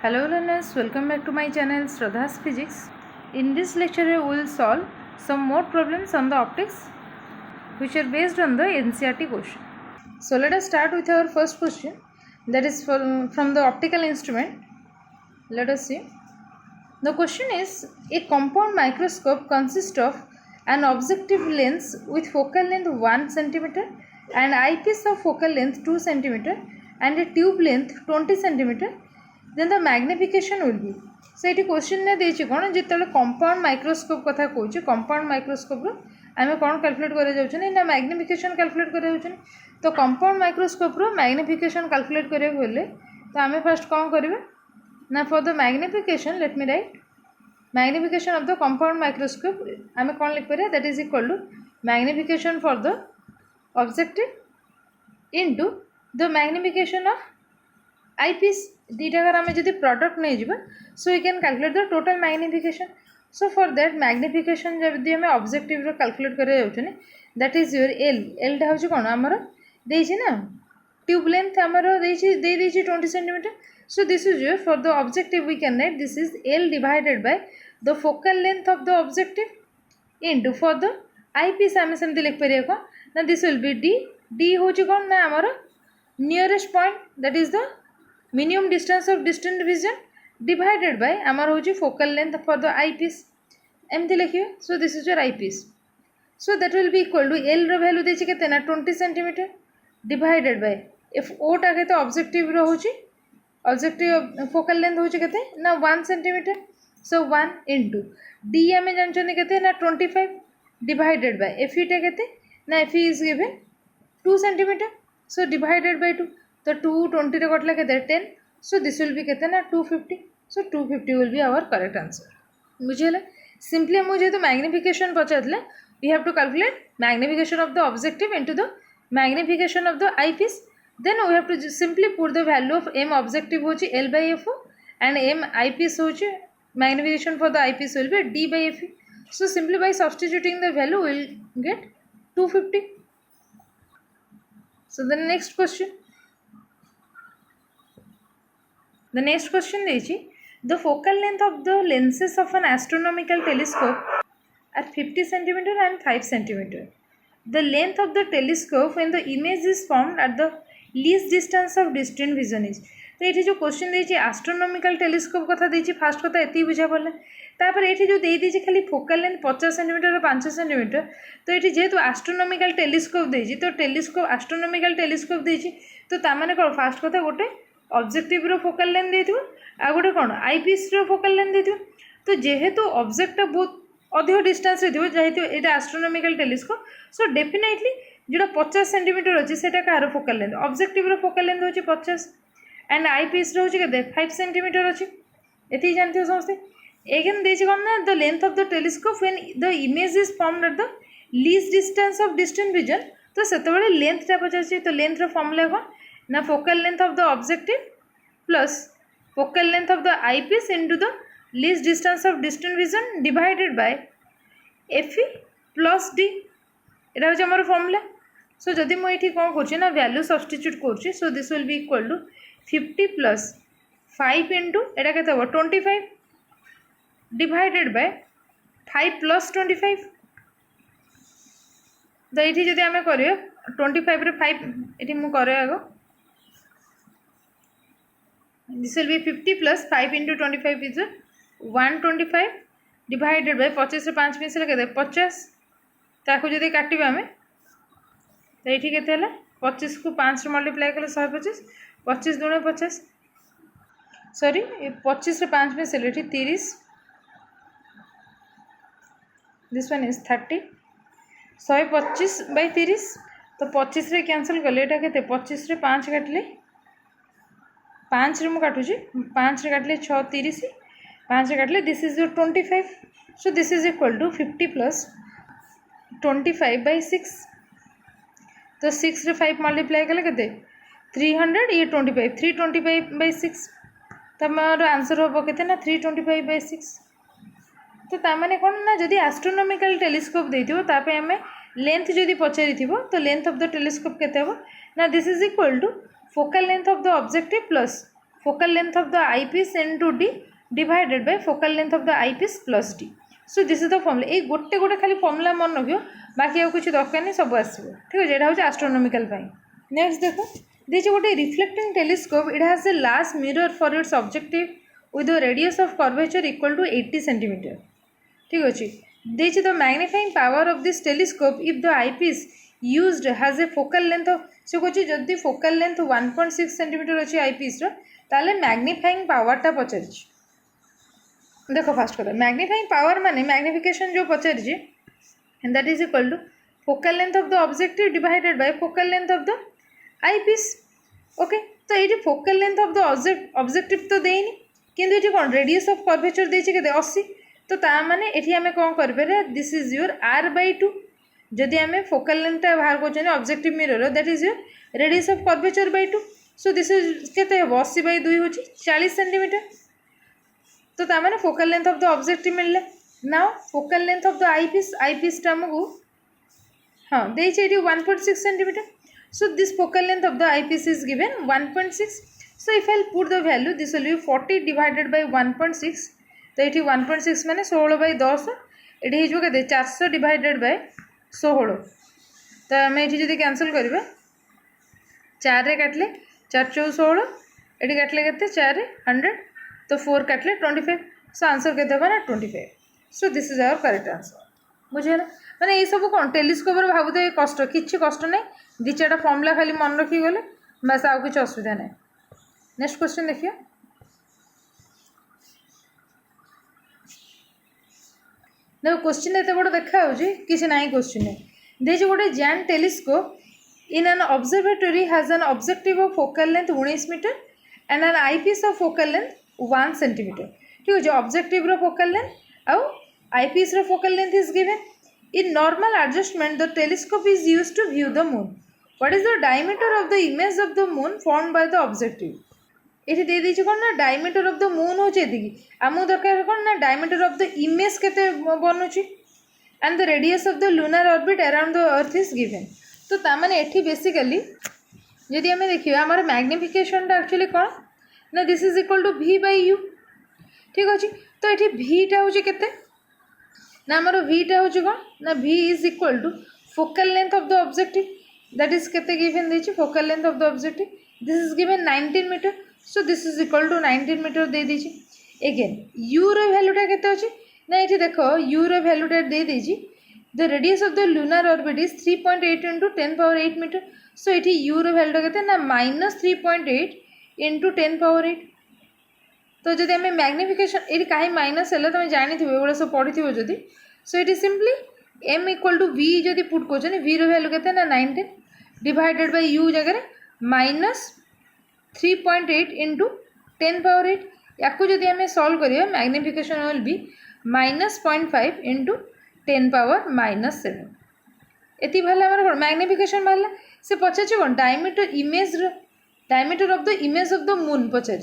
Hello learners, welcome back to my channel Shraddha's Physics. In this lecture we will solve some more problems on the optics which are based on the NCERT question. So let us start with our first question, that is from the optical instrument. Let us see. The question is, a compound microscope consists of an objective lens with focal length 1 cm, an eyepiece of focal length 2 cm and a tube length 20 cm. Then the magnification will be. So ये question ने देछि कोन जेतले compound microscope कथा कहूछि compound microscope रो आमे कोन calculate करे जाउछन ना magnification calculate करे जाउछन. तो कंपाउंड माइक्रोस्कोप रो मैग्निफिकेशन कैलकुलेट करे होले तो आमे फर्स्ट कोन करबे ना for the magnification let me write magnification of the compound microscope आमे कोन लिख परिया that is equal to magnification for the objective into the magnification of eyepiece. दीटाकार आम जब प्रडक्ट नहीं जावा so we can calculate the total magnification. So for that magnification जब आम ऑब्जेक्टिव कैलकुलेट कर दैट इज योर एल टा हूँ कौन आमर देछि ना ट्यूब लेंथ आमर दे 20 centimetre. So this is your for the objective we can write this is L divided by the focal length of the objective into for the eyepiece आम सेमती लिख पारिया कौन ना this will be D. D हूँ कौन ना आमर nearest point that is the minimum distance of distant vision divided by आमर हूँ focal length for the eyepiece एमती लिखिए. So this is your eyepiece. So that will be equal to L रो value देछि केते ना 20 centimetre divided by F O टा केते ऑब्जेक्टिव रो हूँ ऑब्जेक्टिव फोकल लेंथ हूँ केते ना 1 सेंटीमीटर. सो 1 इनटू डी आम जानछन केते ना 25 डिवाइडेड बाय एफ ई टा केते ना F E is given 2 centimetre. So divided by 2 तो 220 रे कटला के 10. सो दिस विल बी केते ना 250. So 250 will be our correct answer. बुझिले सिंपली हम जेहेतु मैग्निफिकेशन पचारले we have to calculate magnification of the objective into the magnification of the eyepiece. Then we have to simply put the value of M objective होची L by F and M eyepiece होची magnification for the eyepiece will be D by F. So simply by substituting the value will get 250. So the next question. The next question is, the focal length of the lenses of an astronomical telescope are 50 cm and 5 cm. The length of the telescope when the image is formed at the least distance of distant vision is. तो ये जो question देछि astronomical telescope कथा देछि fast कथा एति बुझा पड़ला. तापर ये जो दे देछि खाली फोकल लेंथ 50 सेंटीमीटर और 5 सेंटीमीटर. तो ये जेहेतु एस्ट्रोनॉमिकल टेलीस्कोप देछि तो टेलीस्कोप एस्ट्रोनॉमिकल टेलीस्कोप देछि तो ता माने कोन फास्ट कथा गोटे ऑब्जेक्टिव रो फोकल लेंथ देथिबो आ गोटे कोन आईपीस रो फोकल लेंथ देथिबो. तो जेहेतु ऑब्जेक्ट बहुत अधिक डिस्टेंस रे थिबो जेहेतु एटा एस्ट्रोनॉमिकल टेलीस्कोप सो डेफिनेटली जेटा 50 सेंटीमीटर अछि सेटा कार फोकल लेंथ ऑब्जेक्टिव रो फोकल लेंथ होछि 50 एंड आईपीस रो होछि केते 5 सेंटीमीटर अछि. एति जानथियो समस्ते. अगेन देछि कोन ना the length of the telescope when the image is formed at the least distance of distant vision. तो सेतबेले लेंथ टा पचाछि तो लेंथ रो फॉर्मूला कोन ना focal length of the objective plus focal length of the eyepiece into the least distance of distant vision divided by FE plus D. এটা হচ্ছে আমার formula. So যদি মু এটি কোন করছি না ভ্যালু সাবস্টিটিউট করছি so this will be equal to 50 plus 5 into এটা কত হবে 25 ডিভাইডেড বাই 5 প্লাস 25. তো এটি যদি আমি করি 25 রে 5 এটি মু করে আগো this will be 50 plus 5 into 25 is 125 divided by 25 रे 5 मिस लगे 50 ताको जदि काटिबा हमें तो एठी केते हला 25 को 5 रे मल्टीप्लाई करले 125 25 दुणे 50 सॉरी 25 रे 5 मिस ले एठी 30 दिस वन इज 30 125 बाय 30 तो 25 रे कैंसिल करले एटा केते 25 रे 5 काटले 5 रे मु काटुची 5 रे काटले 6 30 5 रे काटले this is your 25. So this is equal to 50 plus 25 by 6. तो 6 रे 5 मल्टीप्लाई कले केते 300 ये 25 325 बाय 6 तमरो आंसर होबो केते ना 325 बाय 6. तो ता माने कोन ना जदी एस्ट्रोनॉमिकल टेलीस्कोप देथिबो ता पे हमें लेंथ जदी पचारिथिबो तो लेंथ ऑफ द टेलीस्कोप केते हो ना this is equal to focal length of the objective plus focal length of the eyepiece into d divided by focal length of the eyepiece plus d. So this is the formula. ये गोटे गोटे खाली formula मन रखियो, बाकी आउ कुछ दरकार नहीं, सब आसो ठीक है। यहाँ हूँ एस्ट्रोनॉमिकल पाई। नेक्स्ट देखो देखिए गोटे reflecting telescope, it has a large mirror for its objective with a radius of curvature equal to 80 cm ठीक अच्छे। देखिए the magnifying power of this telescope if the eyepiece used has a focal length से कहे जदि focal length 1.6 cm अच्छे eyepiece ताले magnifying पावरटा पचार। देखो फास्ट कथा मैग्निफाइंग पावर माने मैग्निफिकेशन जो पचार that is equal to focal length of the objective divided by focal length of the eyepiece. Okay तो ये focal length of the objective तो देनी किंतु ये कौन रेडियस ऑफ कर्वेचर देछि केते 80 तो ता माने एठी हमें कौन करबे दिस इज योर r/2 जदि हमें फोकल लेंथटा बाहर करछन objective mirror that is your radius of curvature by 2 so this is केते 80/2 होछि 40 cm तो ता माने focal length of the objective मिलले। Now focal length of the eyepiece टा हमकु हां देछि एठी 1.6 cm so this focal length of the eyepiece is given 1.6. So if I'll put the value this will be 40 divided by 1.6 तो ये 1.6 माने 16/10 ये हो के 400 डिवाइडेड बाय 16 तो आम ये जब कैंसल करवा 4 रे काटले 4 4 16 ये काटले के 4 रे 100 तो 4 काटले 25 सो आंसर के ना 25। So this is our correct answer बुझे ना मैंने ये सब कौन टेलीस्कोप भावुत कष्ट किसी कष्ट ना 2-4टा फॉर्मूला खाली मन रखी गले बस आउ किसी असुविधा ना। नेक्स्ट क्वेश्चन देखिए देखो क्वेश्चन एत बड़ देखा किसी ना क्वेश्चन देखिए गोटे जैन telescope in an observatory has an objective of focal length 19 metre and an eyepiece of focal length 1 centimetre ठीक है। ऑब्जेक्टिव रो फोकल लेंथ आउ आईपीस रो focal length is given in normal adjustment the telescope is used to view the moon. What is the diameter of the image of the moon formed by the objective. ये दे दीजिए कौन ना diameter of the moon हो आमको दरकार कौन ना डायमीटर ऑफ द इमेज केते बनुची and the radius of the lunar orbit around the earth is given. तो तामाने एठी बेसिकली यदि आम देखिए आमर मैग्निफिकेशन एक्चुअली कौन ना this is equal to v/u ठीक अच्छे। तो ये vटा हूँ केते ना आमर vटा हूँ कौन ना v is equal to focal length of the objective that is केते गिवन देछि focal length of the objective this is given 19 metre so this is equal to 19 metre दे दीजिए। अगेन u रो वैल्यूटा केते अछि ना ये देखो u रो वैल्यूटा दे दीजिए the radius of the lunar orbit is 3.8 × 10⁸ metre so ये u रो वैल्यूटा केते ना -3.8 × 10⁸। तो जब आम मैग्निफिकेशन ये कहीं माइनस है तुम जानी एगुड़ा सब पढ़ी थो जदि सो ये simply m equal to v जदि पुट कर v रो वैल्यू केते ना 19 डिवाइडेड बाय u जगह -3.8 × 10⁸। या जदि आम सॉल्व करिया मैग्निफिकेशन विल बी -0.5 × 10⁻⁻7 एति भाला हमर मैग्निफिकेशन भाला से पचार कौन diameter of the image of the moon पचार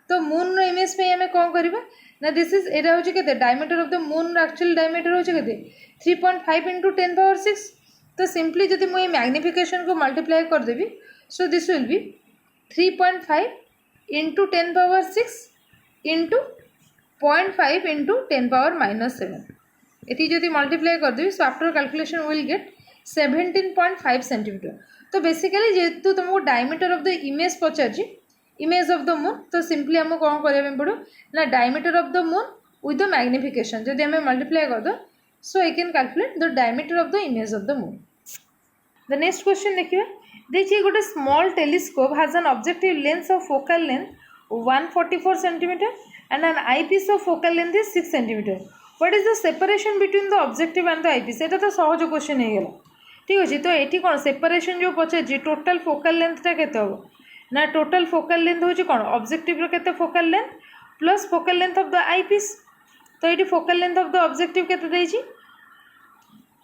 तो मून रो इमेज पे आम कौन करबा ना दिस इज एटा होची केते diameter of the moon actual diameter होची केते 3.5 × 10⁻6 तो सिंपली जदि मु मैग्निफिकेशन को मल्टीप्लाई कर देबी सो दिस विल बी 3.5 × 10⁻6 × 0.5 × 10⁻⁻7 ये जदि मल्टीप्लाई कर देबी so after calculation will get 17.5 centimetre. तो बेसिकली जेहेतु तुमको डायमीटर ऑफ द इमेज पचार इमेज ऑफ द मून तो सिंपली आमको कौन करिया पड़ो ना diameter of the moon with the magnification जदि आम मल्टीप्लाई कर दो so I can calculate the diameter of the image of the moon. The next question देखिए देखिए गोटे small telescope has an objective lens of focal length 144 centimetre and an eyepiece of focal length is 6 centimetre. What is the separation between the objective and the eyepiece. ये तो सहज question हो गला ठीक अच्छे। तो ये कौन सेपरेशन जो पचार टोटाल फोकल लेंथटा केते हो ना टोटाल फोकल लेंथ हो कौन ऑब्जेक्टिव रो केते focal length plus focal length of the eyepiece. तो ये focal length of the objective केते देछि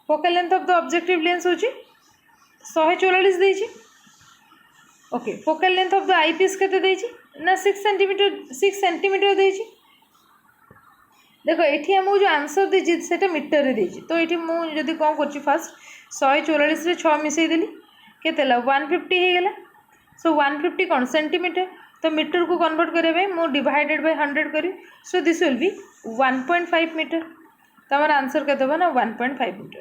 focal length of the objective lens हो 144 देछि okay. Focal length of the eyepiece केते देछि ना 6 सेंटीमीटर देछि। देखो ये आमको जो आंसर देछि सेटा मीटर रे देछि तो ये मुझे जदि कौन कर फास्ट 144 6 मिसई देली केते 150 हो गला सो 150 कौन सेंटीमीटर तो मीटर को कन्वर्ट करने मु डिवाइडेड बाय 100 करी so this will be 1.5 metre तो हमारा आंसर के ना 1.5 मीटर।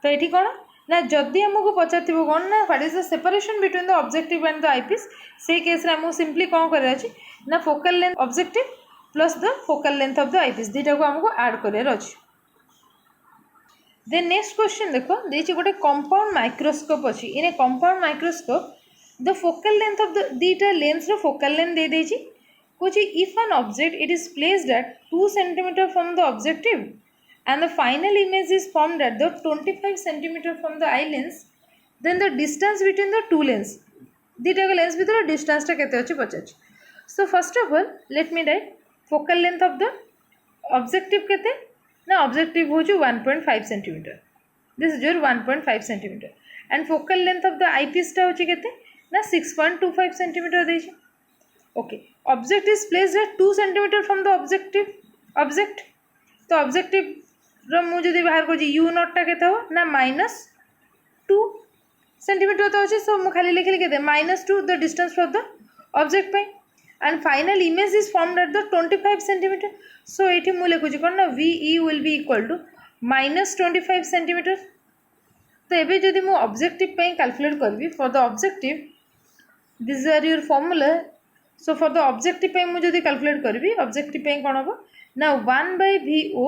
तो ये कौन ना जदि आमको पचार कौन ना what is the separation between the objective and the eyepiece से केस आमको सिंपली कौन करार अच्छे ना focal length objective plus the focal length of the eyepiece दुईटा को आमको ऐड करार अच्छे। देन नेक्स्ट क्वेश्चन देखो देखिए गोटे कंपाउंड माइक्रोस्कोप अच्छी in a compound microscope the focal length of the दीटा लेंस रो फोकल लेंथ दे देछि कुछ if an object it is placed at 2 cm from the objective and the final image is formed at the 25 cm from the eye lens then the distance between the two lens दीटा lens भितर distance केते अछि पचार। So first of all let me write focal length of the objective केते ना objective हो 1.5 cm this is your 1.5 cm and focal length of the eyepiece टा होछि केते ना 6.25 cm देछि। Okay object is placed at 2 cm from the objective object तो objective रो मुझे बाहर कर यू नॉट टा केते हो ना -2 सेंटीमीटर तो अच्छे सो मुझे खाली लिखिली के -2 the distance from the object पे and final image is formed at the 25 cm so ये मुझे लिखुची कौन ना VE will be equal to -25 cm। तो ये जदि मु ऑब्जेक्टिव पे कैलकुलेट करी for the objective this are your formula so for the objective पे मुझे कैलकुलेट करी ऑब्जेक्टिव पे कौन हम ना 1/VO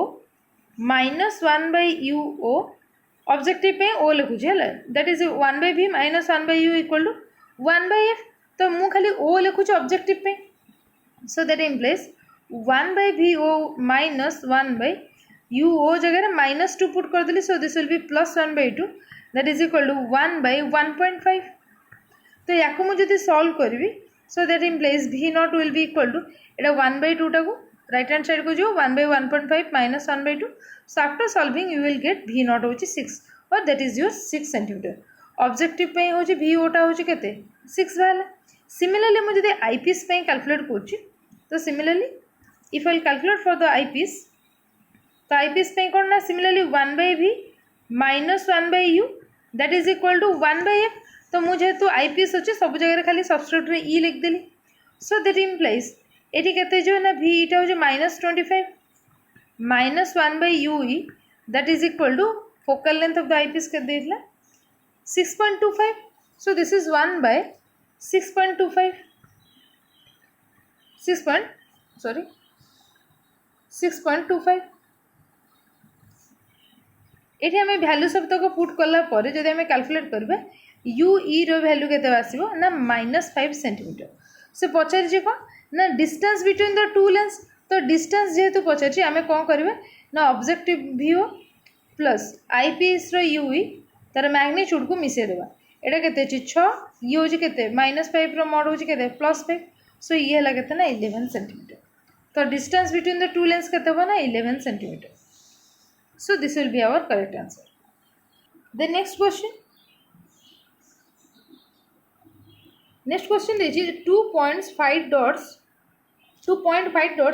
-1/UO ऑब्जेक्टिव पे ओ लिखुचे है that is 1/V -1/U equal to 1/F तो मु खाली ओ लिखुचे ऑब्जेक्टिव पे सो दैट इम्प्लाइज 1/VO -1/UO जगह -2 पुट कर देली so this will be +1/2 that is equal to 1/1.5 तो या मुझे सॉल्व करी so that implies V naught will be equal to एटा 1/2 टाक राइट हैंड साइड को जो 1/1.5 -1/2 so after solving you will get V not होची 6 और that is your 6 cm objective पे होची VO टा होची केते 6 वाला। सिमिलरली मुझे जदि आईपीस पे कैलकुलेट करछि तो similarly if I calculate for the eyepiece तो आईपीस पे कोन ना similarly 1/V -1/U that is equal to 1/F तो मुझे तो आईपीएस अच्छे सब जगह खाली सब्सट्रेट रे ई लिखदेली सो दैट इम्प्लाइज ये केते जो ना V इटा हो -25 -1/UE that is equal to focal length of the eyepiece के देला 6.25 सो दिस इज 1/6.25 6.25 ये आम भैल्यू सब तक पुट कला जब आम कैलकुलेट करबे UE रो वैल्यू केते आसीबो ना -5 cm से पचार कौन ना distance between the two lens तो डिस्टेंस जेहेतु पचार आम कौन करेंगे ना ऑब्जेक्टिव VO प्लस आईपीएस रो UE तार मैग्नीट्यूड को मिसेदेवा एटा केते 6 ये होची केते -5 रो मॉड होची केते +5 सो ये हला केते ना 11 cm तो distance between the two lens केते हो ना 11 cm so this will be our correct answer. The next question is 2.5 dots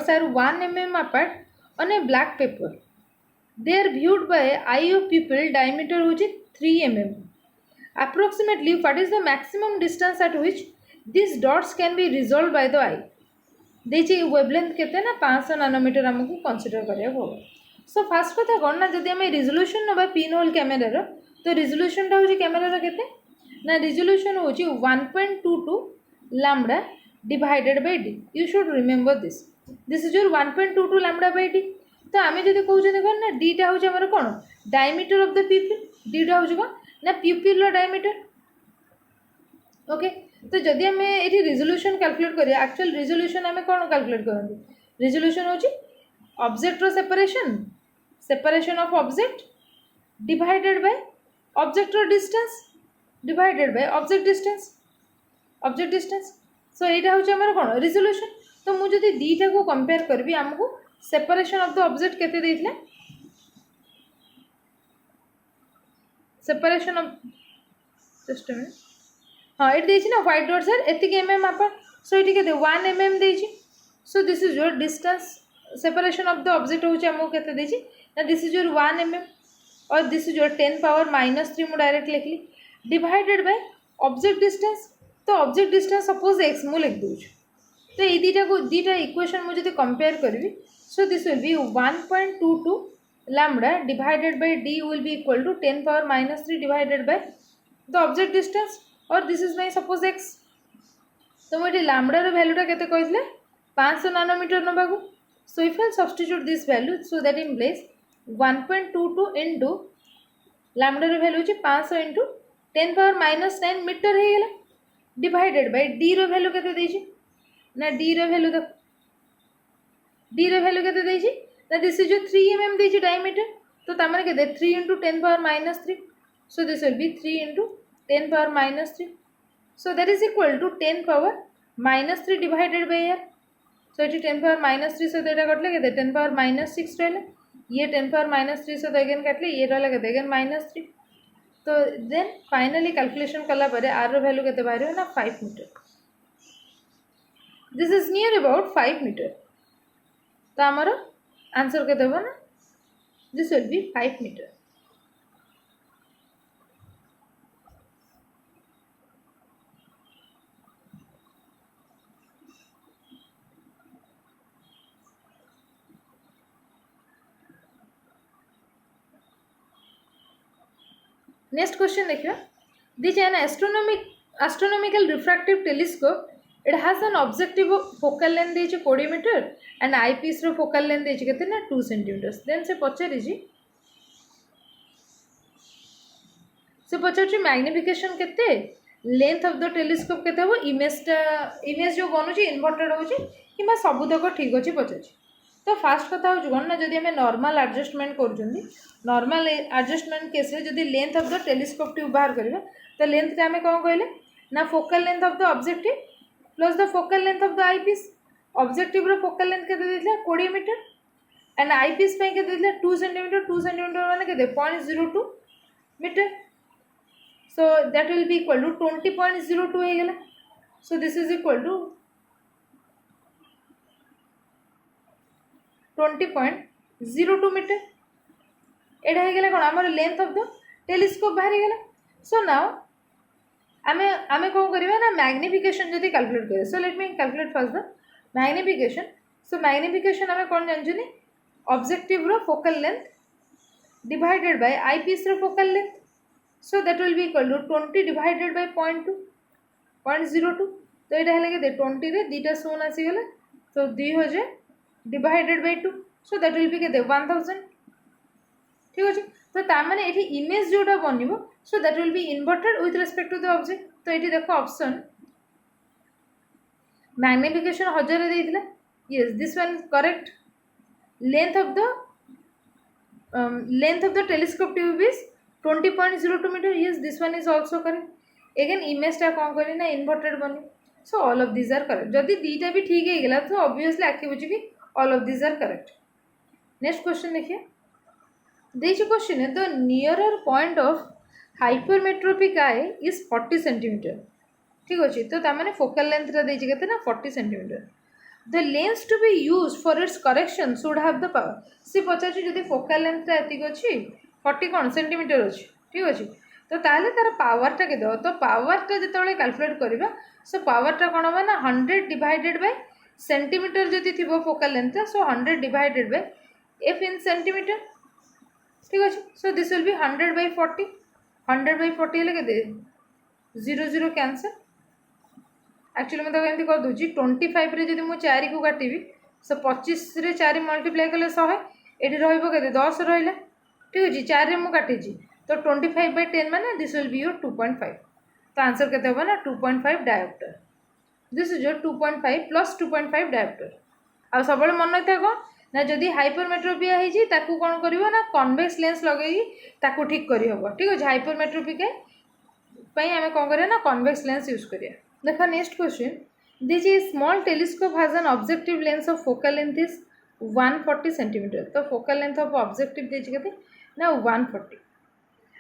are 1 mm apart on a black paper. They are viewed by eye of pupil diameter which is 3 mm. Approximately what is the maximum distance at which these dots can be resolved by the eye? देखिए wavelength केते ना 500 nanometre हमको consider करिया होगा। So fast कथा कौन ना जब आम रिजोल्यूशन ना पिन होल कैमेरार तो रिजोल्यूशनटा हूँ कैमेरार केते ना रिजोल्यूशन हूँ 1.22 lambda divided by d you should remember this is your 1.22 lambda by d तो आम जब कहते कौन ना डीटा हूँ आम कौन डायमीटर ऑफ द प्यूपिल डीटा हूँ कौन ना प्यूपिल डायमीटर ओके तो जदि आम ये रिजोल्यूशन कैलकुलेट करिया एक्चुअल रिजोल्यूशन आम कौन कैलकुलेट करते रिजोल्यूशन हूँ object separation of object divided by object distance divided by object distance so यहाँ हूँ आम कौन रिजोल्यूशन तो मुझे दीटा को कंपेयर करी आमको सेपरेशन ऑफ द ऑब्जेक्ट केते देथिले separation of just a minute हाँ ये देछि ना व्हाइट डॉट्स आर एतिक mm आप सो ये केते 1 mm देछि so this is your distance separation of the object हूँ आमको केते देछि ना दिस इज योर 1 mm और दिस इज योर 10 पावर -3 मु डायरेक्ट लिखली डिवाइडेड बाय ऑब्जेक्ट डिस्टेंस तो ऑब्जेक्ट डिस्टेंस सपोज x मु लिख दूँ तो ये दीटा इक्वेशन मुझे कंपेयर करी so this will B 1.22 lambda divided by d will be equal to 10 power minus 3 divided by the object distance or this is my suppose x. तो मुझे लैम्बडार भैल्यूटा केते कहले 500 नानोमीटर नबाकू. So if I substitute this value so that in place 1.22 into लैम्बडार value होची 500 into 10 power minus 9 metre हो गला divided by D रो वैल्यू केते देछि ना डी रो वैल्यू देख डी रो वैल्यू केते देछि ना दिस इज जो 3 mm देछि डायमीटर तो ता माने केते 3 into 10 power minus 3 so this will B 3 into 10 power minus 3. So that is equal to 10 power minus 3 divided by here. So it is 10 power minus 3 so that कटले के 10 power minus 6 रहले ये 10 power minus 3 so again कटले ये रहले के again minus 3. तो then finally calculation कला परे r रो value केते बाहर ना 5 meter. This is near about 5 meter. तो हमारा आंसर केते हो ना this will be 5 meter. Next question देखिए this is an astronomical refractive telescope. It has an objective focal length देछि 20 मीटर and eyepiece रो focal length देछि केते ना 2 cm. Then से पचारि मैग्निफिकेशन केते लेंथ ऑफ द टेलीस्कोप केते हो इमेज जो बनुछि इन्वर्टेड होछि किबा सबुतक ठीक अछि पचारि. तो फास्ट कथा हो कौन ना जदि आम नॉर्मल एडजस्टमेंट कर नॉर्मल एडजस्टमेंट केस जदि length of the telescope tube बाहर करबा तो लेंथ आम कौन कहले ना focal length of the objective plus the focal length of the eyepiece. Objective रो फोकल लेंथ केते देथिला 20 मीटर एंड आईपीस पे केते देथिला 2 सेंटीमीटर माने केते 0.02 metre. So that will be equal to 20.02 हो गेला. So this is equal to 20.02 metre. एटा हो गला कोन हमर लेंथ ऑफ द टेलीस्कोप बाहर गला. सो नाउ आमे आमे कोन करबा ना मैग्निफिकेशन जदी कैलकुलेट करे. So let me calculate first the magnification. So magnification आमे कोन जानछनी ऑब्जेक्टिव रो focal length divided by eyepiece रो focal length. So that will be equal to 20 divided by 0.02. तो एटा हले के 20 रे दीटा शून आसी गला तो 2000 divided by 2 so that will B के 1000. ठीक अछि. तो ता माने एठी इमेज जोटा बनिबो so that will be inverted with respect to the object. तो एठी देखो ऑप्शन मैग्निफिकेशन 1000 देइतिला. Yes this one correct. Length of the telescope tube is 20.02 metre. Yes this one is also correct. Again image टा कोन करी ना inverted बनी. So all of this are correct. जदि दीटा भी ठीक हे गेला तो ऑब्वियसली आखि बुझी कि all of these are correct. Next question देखिए. This question है the nearer point of hypermetropic eye is 40 cm. ठीक अच्छे. तो तार माने focal length रा देछि केते ना 40 cm. The lens to be used for its correction should have the power. से पचाछि जदि focal length रा एतिक अछि 40 कोन सेंटीमीटर अछि. ठीक अछि. तो ताले तार पावर टा केते तो पावर टा जतले कैलकुलेट करबा सो पावर टा कोन हो ना 100 डिवाइडेड बाय सेंटीमीटर जदि थी focal length so 100 divided by F in centimetre. ठीक अच्छे. So this will be 100 by 40. 100 by 40 हेले केते 0 कैंसल. एक्चुअली मैं एमती कर दूची 25 रे जदि मु 4 को काटिबी सो 25 रे 4 मल्टीप्लाई कले 100 एठी रहइबो केते 10 रहिला. ठीक अछि. 4 रे मु काटिची तो 25 बाय 10 माने दिस विल बी योर 2.5. तो आंसर केते होबा ना 2.5 dioptre. This is your 2.5 plus 2.5 dioptre. आ सब मन था कौन ना जदि हाइपरमेट्रोपिया होती कौन कर ना कन्वेक्स लेंस लगे ताकू ठीक कर हम. ठीक अच्छे. हाइपरमेट्रोपिका आम कौन करें ना कन्वेक्स लेंस यूज करिया. देखो next question. This is small telescope has an objective lens of focal length is 140 centimetre. तो फोकल लेंथ ऑफ ऑब्जेक्टिव देते ना 140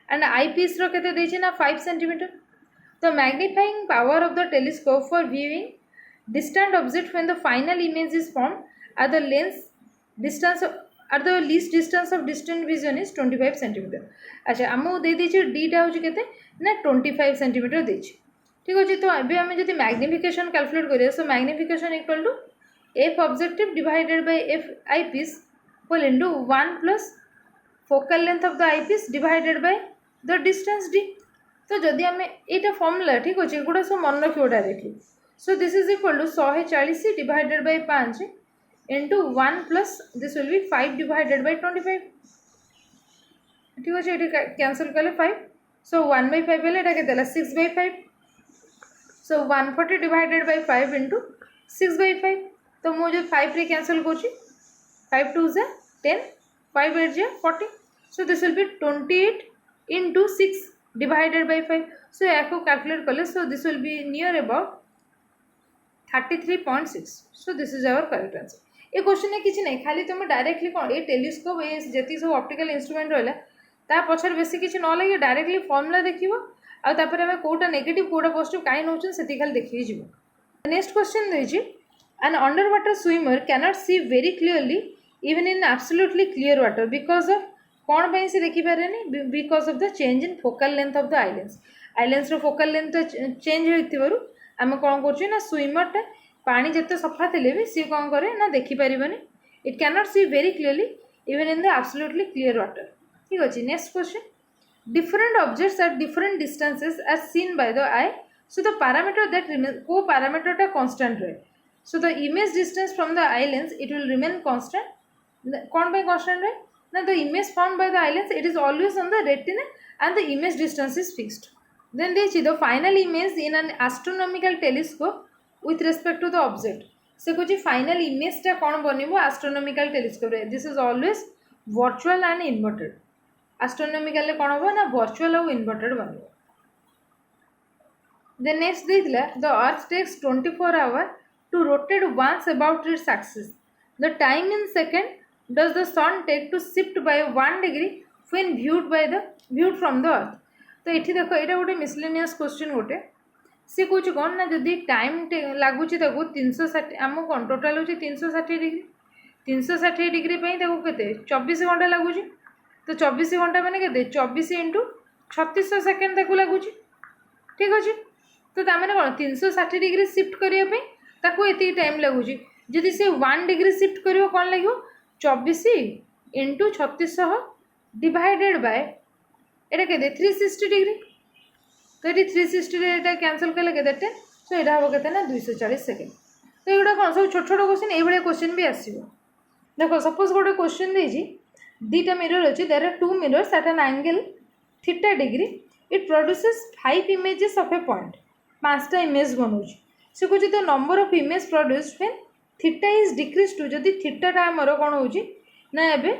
एंड आई पीस रे ना 5 centimetre. The magnifying power of the telescope for viewing distant objects when the final image is formed at the least distance of distant vision is 25 cm. अच्छा आमको दे दीजिए डीटा हूँ केते ना 25 cm देछि. ठीक अच्छे। तो अभी आम जो मैग्निफिकेशन कैलकुलेट करिए, so magnification equal to F objective divided by F eyepiece whole into 1 plus focal length of the eyepiece divided by the distance D. तो जदि आम यहाँ फर्मूला ठीक अच्छे एगुड़ा सब मन रखिए directly. So this is equal to 140 divided by 5 into 1 plus this will be 5 divided by 25। ठीक अच्छे, ये कैंसल कले 5। सो 1/5 है के 6/5। सो 140 डिवाइडेड बाय 5 इंटू 6/5। तो मुझे 5 रे कैंसल कर 5 2 जा 10 5 8 जा 40। So this will be 28 into 6 divided by 5। So या कैलकुलेट कले, so this will be near about 33.6। So this is our correct answer. ये क्वेश्चन में किसी नहीं, खाली तुम डायरेक्टली कौन ये टेलीस्कोप ये जी सब ऑप्टिकल इंस्ट्रूमेंट रहा पछर बेसी किसी न लगे डायरेक्टली फर्मूला देखिए आउे आम कौटा नेगेटिव कौटा पॉजिटिव कहीं नौ से खाली देखिए जी। नेक्स्ट क्वेश्चन देजी, an underwater swimmer cannot see very clearly even in absolutely clear water because of कौन पे से देखिपारे because of the change in focal length of the eye lens. Eye lens रो फोकल लेंथ चेंज हो आम कौन कर स्विमरटा पानी जिते सफा थे भी सी कौन करे ना देखिपारे। It cannot see very clearly even in the absolutely clear water. ठीक अच्छे। Next question, different objects at different distances are seen by the eye, so the parameter that remains को parameter टा constant रहे। so the image distance from the eye lens it will remain constant। कौन by constant रहे ना, the image formed by the eye lens it is always on the retina and the image distance is fixed। then देखिए the final image in an astronomical telescope with respect to the object। से कुछ final image टा कौन बनिबो astronomical telescope रे, this is always virtual and inverted। Astronomical कौन हम ना वर्चुअल और इन्वर्टेड बन। देन नेक्स्ट देला the earth takes 24 hour to rotate once about its axis. The time in second does the sun take to shift by 1 degree when viewed from the earth. तो ये देख ये गोटे miscellaneous question गोटे सी कौन कौन ना जदि टाइम लगुच 360 आम कौन टोटाल हूँ 360 डिग्री 360 डिग्री के 24 घंटा लगुच। तो 24 घंटा मैंने के 24 इंटू 3600 सेकेंड तक लगुच। ठीक अच्छे। तो मैंने कौन 360 डिग्री शिफ्ट करने ये टाइम लगुच। जदि से 1 डिग्री शिफ्ट कर कौन लगे 24 इंटू 3600 डिवाइडेड बाय ये के 360 डिग्री। तो ये 360 कैंसल कले के 10। सो यहाँ हम के 240 सेकेंड। तो ये कौन सब छोट छोट क्वेश्चन ये क्वेश्चन भी आसो। देख सपोज गोटे क्वेश्चन देजी दीटा मिरर अच्छी there are 2 mirrors at an angle theta degree it produces 5 images of a point। 5टा इमेज बनाऊँ से कुछ the number of image produced when theta is decrease to जदि थीटाटा आमर कौन हो ना एबे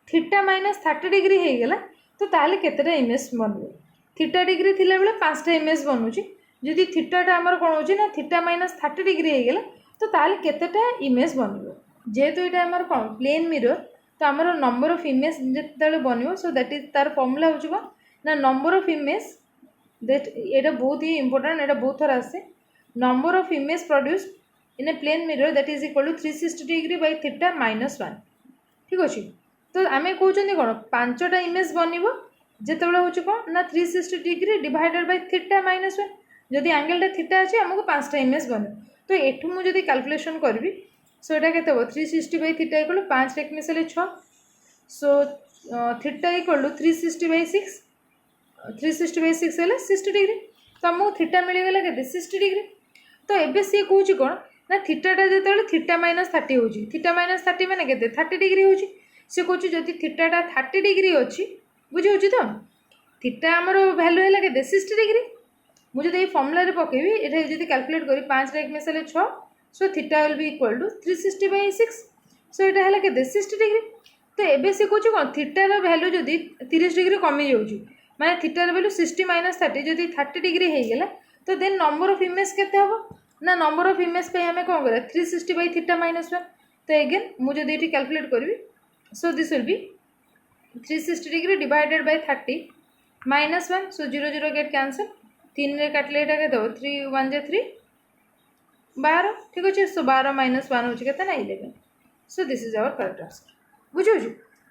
थीटा माइनस 30 डिग्री हो गला तो ताले केतेटा इमेज बनबो। थीटा डिग्री थिला बेले 5टा इमेज बनूँ जदि थीटाटा आमर कौन हो ना थीटा माइनस 30 डिग्री हो गला तो ताले केतेटा इमेज बनबो। जेहेतु ये आमर कौन प्लेन मिरर तो आमर नंबर ऑफ इमेज जिते बन सो दैट इज तार फॉर्मूला हो ना नंबर ऑफ इमेज दैट ये बहुत ही इंपोर्टेंट ये बहुत थर आसे number of image produced in a plane mirror that is equal to 360 degree by theta minus 1। ठीक अच्छे। तो आम कहते कौन 5टा इमेज बन जिते हूँ कौन ना 360 degree divided by theta minus 1। जदि एंगलटा थीटा अच्छे आमको 5टा इमेज बन। तो एठू मुझे कैलकुलेशन करी सो ये के 360 बाय थीटा इक्वल 5 एक मिसाइल 6। So theta equal to 360 by 6 360 by 6 है 60 डिग्री। तो आमको थीटा मिलगला के 60 डिग्री। तो एबे सी कौन कौन ना थीटाटा जो थीटा माइनस 30 हो थीटा माइनस 30 मैंने के 30 डिग्री हो सी कौन जदि थीटाटा 30 डिग्री अच्छी बुझे तो थीटा आमर भैल्यू है के 60 डिग्री। मुझे ये फर्मूला पकेबी ये जब कैलकुलेट करी 5 एक मिसाइल 6 so theta will be equal to 360 by 6। So ये है के 60 डिग्री। तो एबे से कौन कौन थीटार भैल्यू जदि 30 डिग्री कमी जाऊँगी माने थीटार भैल्यू 60 माइनस 30 जदि 30 डिग्री हो गला तो देन नंबर ऑफ इमेज के ना नंबर ऑफ इमेज पे आम कौन करा 360 बाय थीटा माइनस 1। तो एगेन मुझे ये कैलकुलेट करी so this will B 360 degree divided by 30 minus 1। So 0 0 get cancel 3 रे काटले ये के 3 1 जा 3 12। ठीक अच्छे। सो 12 माइनस 1 हूँ के 11। So this is our correct answer. बुझे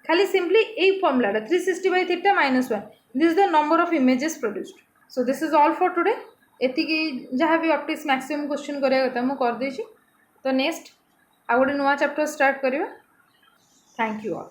खाली सिंपली यही formula 360 by theta minus 1 this is the number of images produced. So this is all for today. एतिकी जहाँ भी ऑप्टिक्स मैक्सिमम क्वेश्चन करिया कथा मु कर देछि। तो नेक्स्ट आ गोटे नुआ चैप्टर स्टार्ट करिवा। Thank you all.